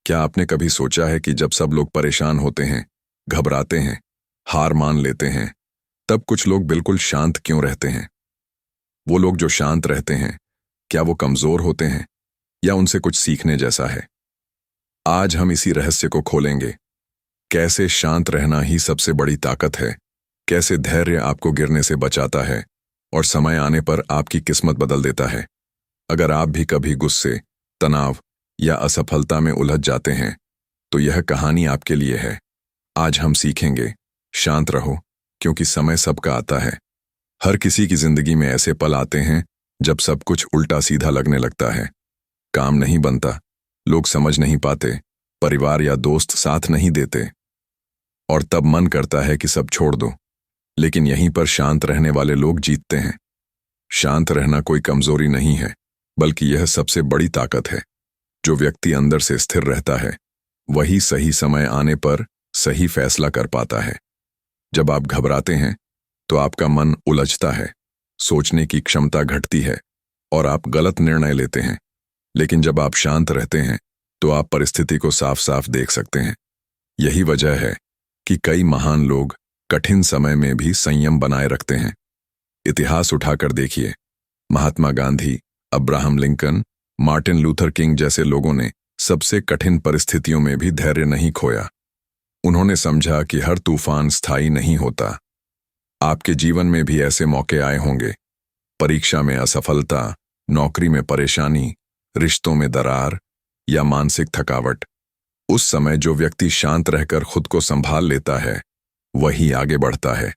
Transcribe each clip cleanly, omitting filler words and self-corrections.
क्या आपने कभी सोचा है कि जब सब लोग परेशान होते हैं, घबराते हैं, हार मान लेते हैं, तब कुछ लोग बिल्कुल शांत क्यों रहते हैं? वो लोग जो शांत रहते हैं, क्या वो कमजोर होते हैं या उनसे कुछ सीखने जैसा है? आज हम इसी रहस्य को खोलेंगे। कैसे शांत रहना ही सबसे बड़ी ताकत है, कैसे धैर्य आपको गिरने से बचाता है और समय आने पर आपकी किस्मत बदल देता है। अगर आप भी कभी गुस्से, तनाव या असफलता में उलझ जाते हैं, तो यह कहानी आपके लिए है। आज हम सीखेंगे, शांत रहो, क्योंकि समय सबका आता है। हर किसी की जिंदगी में ऐसे पल आते हैं जब सब कुछ उल्टा सीधा लगने लगता है। काम नहीं बनता, लोग समझ नहीं पाते, परिवार या दोस्त साथ नहीं देते, और तब मन करता है कि सब छोड़ दो। लेकिन यहीं पर शांत रहने वाले लोग जीतते हैं। शांत रहना कोई कमजोरी नहीं है, बल्कि यह सबसे बड़ी ताकत है। जो व्यक्ति अंदर से स्थिर रहता है, वही सही समय आने पर सही फैसला कर पाता है। जब आप घबराते हैं, तो आपका मन उलझता है, सोचने की क्षमता घटती है और आप गलत निर्णय लेते हैं। लेकिन जब आप शांत रहते हैं, तो आप परिस्थिति को साफ साफ देख सकते हैं। यही वजह है कि कई महान लोग कठिन समय में भी संयम बनाए रखते हैं। इतिहास उठाकर देखिए, Mahatma Gandhi, Abraham Lincoln, Martin Luther King जैसे लोगों ने सबसे कठिन परिस्थितियों में भी धैर्य नहीं खोया। उन्होंने समझा कि हर तूफान स्थायी नहीं होता। आपके जीवन में भी ऐसे मौके आए होंगे। परीक्षा में असफलता, नौकरी में परेशानी, रिश्तों में दरार या मानसिक थकावट। उस समय जो व्यक्ति शांत रहकर खुद को संभाल लेता है, वही आगे बढ़ता है।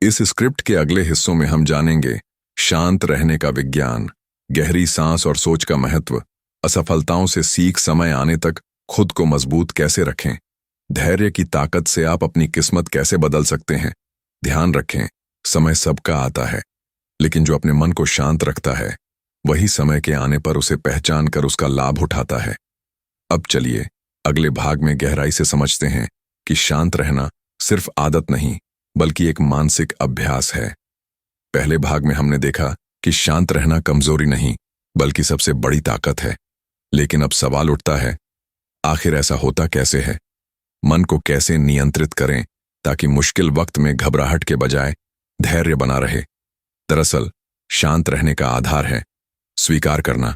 इस स्क्रिप्ट के अगले हिस्सों में हम जानेंगे शांत रहने का विज्ञान, गहरी सांस और सोच का महत्व, असफलताओं से सीख समय आने तक खुद को मजबूत कैसे रखें, धैर्य की ताकत से आप अपनी किस्मत कैसे बदल सकते हैं। ध्यान रखें, समय सबका आता है, लेकिन जो अपने मन को शांत रखता है, वही समय के आने पर उसे पहचान कर उसका लाभ उठाता है। अब चलिए अगले भाग में गहराई से समझते हैं कि शांत रहना सिर्फ आदत नहीं, बल्कि एक मानसिक अभ्यास है। पहले भाग में हमने देखा कि शांत रहना कमजोरी नहीं, बल्कि सबसे बड़ी ताकत है। लेकिन अब सवाल उठता है, आखिर ऐसा होता कैसे है? मन को कैसे नियंत्रित करें ताकि मुश्किल वक्त में घबराहट के बजाय धैर्य बना रहे? दरअसल शांत रहने का आधार है स्वीकार करना।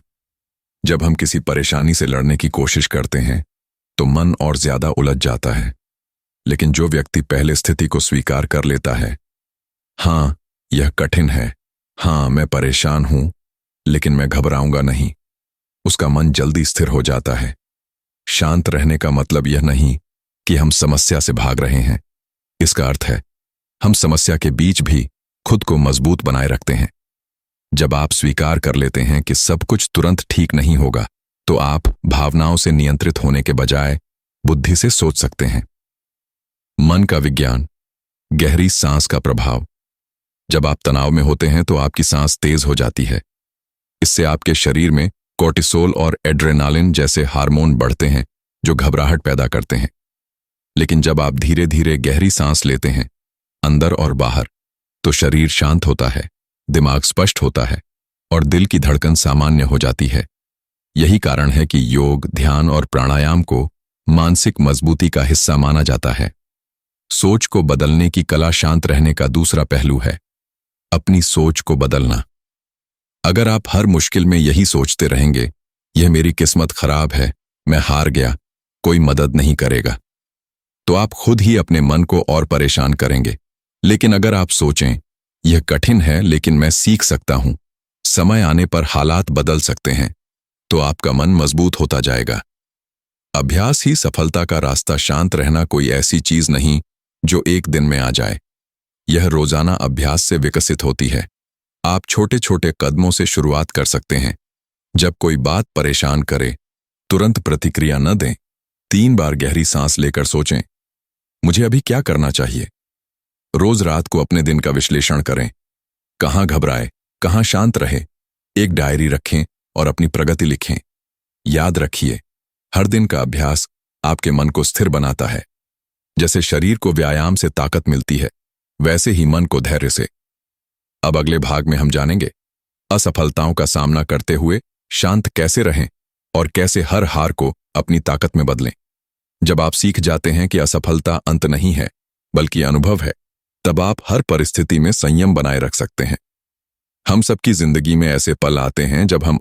जब हम किसी परेशानी से लड़ने की कोशिश करते हैं, तो मन और ज्यादा उलझ जाता है। लेकिन जो व्यक्ति पहले स्थिति को स्वीकार कर लेता है, हाँ यह कठिन है, हाँ मैं परेशान हूं, लेकिन मैं घबराऊंगा नहीं, उसका मन जल्दी स्थिर हो जाता है। शांत रहने का मतलब यह नहीं कि हम समस्या से भाग रहे हैं। इसका अर्थ है हम समस्या के बीच भी खुद को मजबूत बनाए रखते हैं। जब आप स्वीकार कर लेते हैं कि सब कुछ तुरंत ठीक नहीं होगा, तो आप भावनाओं से नियंत्रित होने के बजाय बुद्धि से सोच सकते हैं। मन का विज्ञान, गहरी सांस का प्रभाव। जब आप तनाव में होते हैं, तो आपकी सांस तेज हो जाती है। इससे आपके शरीर में कोर्टिसोल और एड्रेनालिन जैसे हार्मोन बढ़ते हैं, जो घबराहट पैदा करते हैं। लेकिन जब आप धीरे धीरे गहरी सांस लेते हैं, अंदर और बाहर, तो शरीर शांत होता है, दिमाग स्पष्ट होता है और दिल की धड़कन सामान्य हो जाती है। यही कारण है कि योग, ध्यान और प्राणायाम को मानसिक मजबूती का हिस्सा माना जाता है। सोच को बदलने की कला शांत रहने का दूसरा पहलू है, अपनी सोच को बदलना। अगर आप हर मुश्किल में यही सोचते रहेंगे, यह मेरी किस्मत खराब है, मैं हार गया, कोई मदद नहीं करेगा, तो आप खुद ही अपने मन को और परेशान करेंगे। लेकिन अगर आप सोचें, यह कठिन है लेकिन मैं सीख सकता हूं, समय आने पर हालात बदल सकते हैं, तो आपका मन मजबूत होता जाएगा। अभ्यास ही सफलता का रास्ता। शांत रहना कोई ऐसी चीज नहीं जो एक दिन में आ जाए। यह रोजाना अभ्यास से विकसित होती है। आप छोटे छोटे कदमों से शुरुआत कर सकते हैं। जब कोई बात परेशान करे, तुरंत प्रतिक्रिया न दें। 3 बार गहरी सांस लेकर सोचें, मुझे अभी क्या करना चाहिए। रोज रात को अपने दिन का विश्लेषण करें, कहां घबराए, कहां शांत रहे। एक डायरी रखें और अपनी प्रगति लिखें। याद रखिए, हर दिन का अभ्यास आपके मन को स्थिर बनाता है। जैसे शरीर को व्यायाम से ताकत मिलती है, वैसे ही मन को धैर्य से। अब अगले भाग में हम जानेंगे असफलताओं का सामना करते हुए शांत कैसे रहें और कैसे हर हार को अपनी ताकत में बदलें। जब आप सीख जाते हैं कि असफलता अंत नहीं है बल्कि अनुभव है, तब आप हर परिस्थिति में संयम बनाए रख सकते हैं। हम सबकी जिंदगी में ऐसे पल आते हैं जब हम